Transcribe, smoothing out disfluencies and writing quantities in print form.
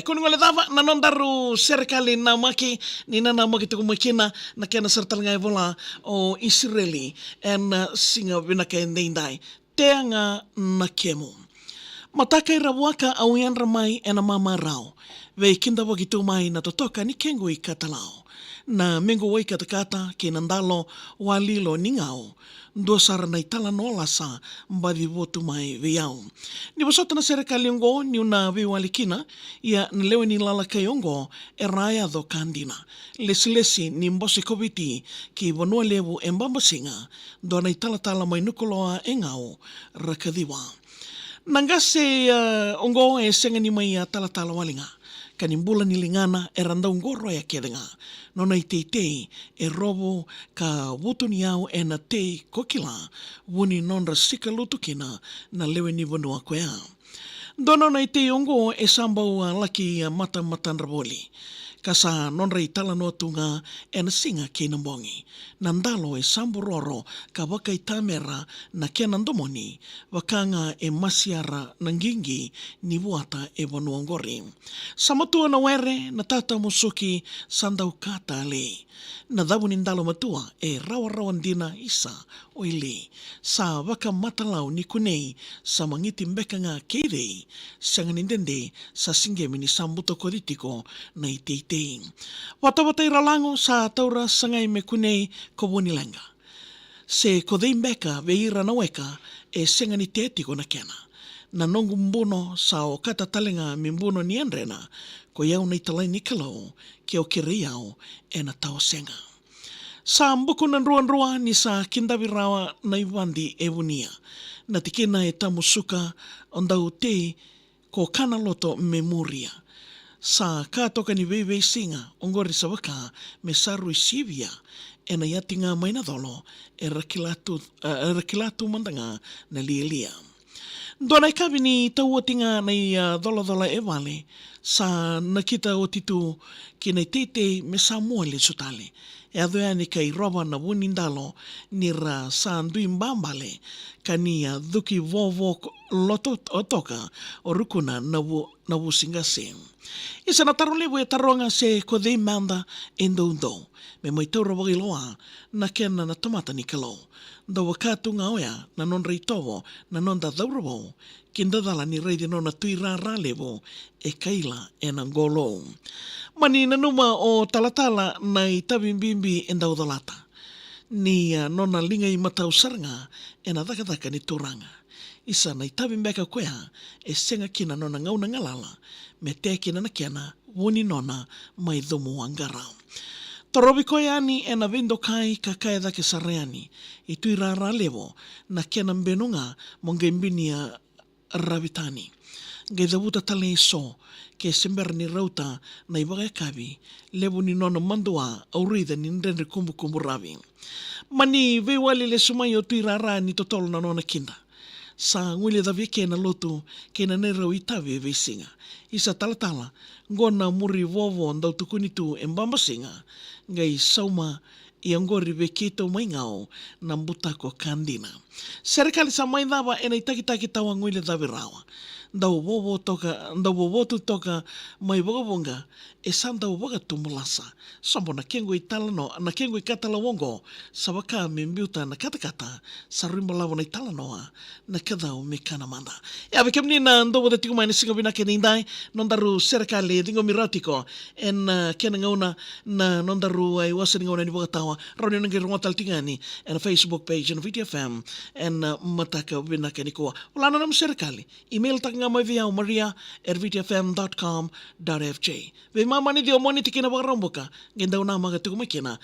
Kung dava nanon daru serikali na maki ni na maki tu makina na kena serta ngai vola o Israeli en singa vina ke ndai teanga na kemu. Matakai rawaka au yan ramai ena mama rao. Vei kinda waki tu mai na totoka ni kengu I katalao. Na mengo wai katakata ki nandalo walilo ningao. Dua sara na itala no lasa mbadi votu mai viau. Ni wasota na serikali ongo ni una viwalikina ia nilewe ni lalakai ongo e raya do kandina. Lesi ni mbose koviti ki vanua lewu e mbambasinga do na itala tala mai nukoloa e ngao rakadiwa. Nangase ongo e senga ni mai tala walinga. Kanimbula ni lingana e randa ungoro ya kedenga. Nona I teitei e robo ka wutu ni au e na tei kokila wuni nonra sika lutukina na lewe ni vanua koea. Dono na I ongo e sambau laki mata matanraboli. Kasa nonra I tala no tunga e na singa ke nambongi. Nandalo e samburoro ka waka I tamera na ke nandomoni wakanga e masiara nangingi ni vuata e vanuangori. Samatua na were na tata musuki sandau kata le. Na dawu nindalo matua e rawan isa o ile. Sa waka matalau ni kunei sa mangiti mbeka nga keirei sanganindende sa singemi ni sambuto koritiko na iteitei. Wata iralango sa taura sangai me kunei kobuni lenga. Se kodei mbeka veira na weka e sengani tetiko na kena. Na nongu mbuno sa o kata talenga mimbuno ni andrena ko iau na italai ni kalau ke o kiriau e na tau senga. Sa mbuku na ruan ni sa kindawirawa na iwandi e wunia. Na tikina e tamusuka ondau te ko kanaloto memoria. Sa katoka ni vei singa ongori sa waka me saru I sivia e na yatinga mai na dolo e rakilatu mandanga na lielia. Dona ikawi ni tau tinga nei dola e vale sa nakita o titu ki nei tete me sa mua le sutale. E adoea ni kai roba na wunindalo ni ra sa andui mbambale ka ni dhuki vovo loto otoka o rukuna na wusinga se. Isa na taro lewe e taronga se ko dei manda endo. Me mai taura wagiloa na kena na tomata ni kalau. Da wakatunga oia na non reitovo na non da dauravo kindadala ni reidi nona tuira ralevo e kaila e na ngolo. Mani na numa o talatala na I tabimbimbi e daudalata. Ni nona linga I matau saranga e na dakadaka ni turanga. Isa na I tabimbeka koea e senga kina nona ngauna ngalala me te kina na kena wuni nona mai dhumu angara. Torobi koe ani e na vindo kai ka kai dake sareani I tui rara levo na kena mbenunga monga imbinia ravitani. Ngai dhavuta tale so ke sember ni rauta na iwaga kavi levo ni nona mandua au rida ni ndendre kumbu ravi. Mani veiwali le sumai o tui rara ni totolo na nona kinda. Sa ngwile dhavi ke na lotu ke na nera itavi e veisinga. Isa talatala ngona muri vovo ndau tukunitu e mbambasinga ngai sauma I angori vekito mai ngao na mbutako kandina. Serikali sa mai dhava e na itakitaki tawa ngwile dhavi rawa. Ndau vovotu toka mai vogavonga e san ndau voga tumulasa. Sambo na kengo italano, na kengo ikatala wongo sa waka mimbiuta na katakata sa rimbalawa na italanoa na kadau me kanamanda. E ave kemni na ndo wada tiku mai na singa vina ke nindai nondaru serikali dingo miratiko en kena ngauna na nondaru ai wasa ngauna ni vogatawa rauni nangi runga taltingani en Facebook page en VTFM en mataka vina ke nikoa. Ulana nam serikali email taka mai via maria@vtfm.com.fj. Ve mama ni dio moni tikina waramboka. Genda una maga tukumakina.